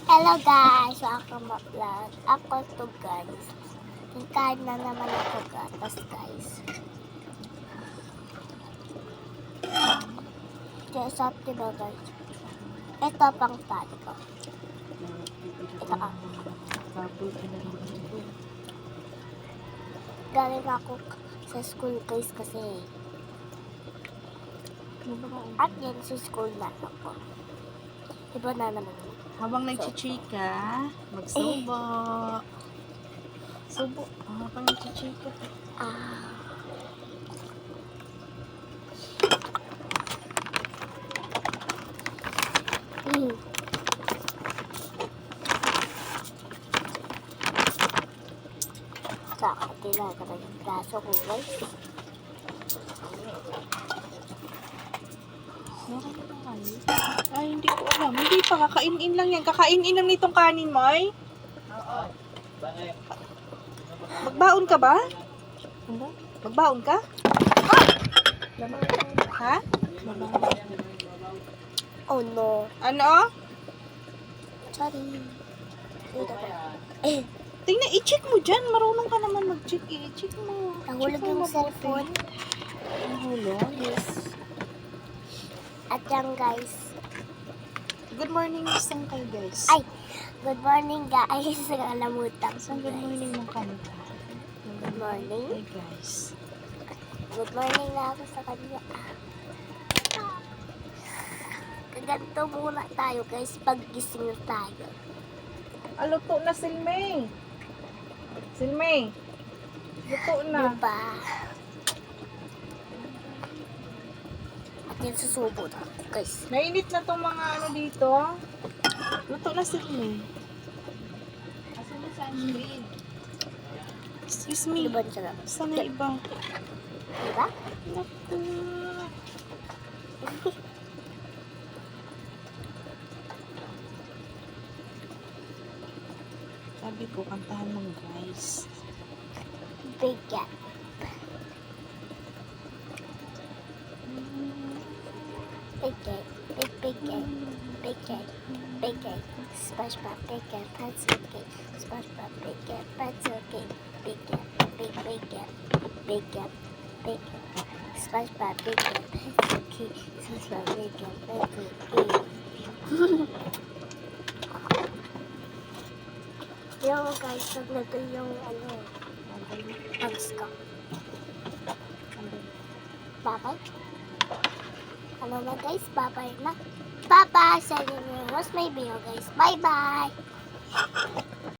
Hello guys! Welcome back vlog. Ako to guys. Kikain na naman ako gatas guys. Kaya sarap diba guys? Ito pang tali ko. Ito ka. Galing ako sa school guys kasi. At yan sa school na ako. Iba na naman. Habang nagchichika, magsubo. Subo. Habang nagchichika. Saka tinaga yung braso ko guys. Ay, hindi ko alam. Hindi pa. Kakainin lang yan. Kakainin lang nitong kanin mo ay. Magbaon ka ba? Magbaon ka? Ha? Oh no. Ano? Sorry. Tingnan, i-check mo dyan. Marunong ka naman mag-check. I-check mo. Nahulog yung cellphone. Nahulog? Yes. At yan guys. Good morning, isang kayo guys. Ay! Good morning guys. Nakalamutan ko Isang good guys. morning mo kanta. Good morning. Hey guys. Good morning na ako sa kanya. Kaganto muna tayo guys. Pag-gising tayo. Luto na Silmay. Silmay. Luto na. Diba? At yan susubo na ako guys. Mainit na tong mga ano dito. Luto na Silmay. Asan na sunscreen? Excuse me. Diba siya na? Saan na iba? Diba? Naku. Sabi ko, kantahan mo guys. Big gap. Big gap. Big gap. Big gap. Big gap. SpongeBob. Big gap. Pencil cake. SpongeBob. Big gap. Pencil cake. Big gap. Big gap. Big gap. Big gap. SpongeBob. Big gap. Pencil cake. SpongeBob. Big gap. Pencil cake. Yung guys, naglato yung ano, hugs ko. Bye-bye. Ano na guys, bye-bye na. Bye-bye! Sa inyo, was my video guys. Bye-bye!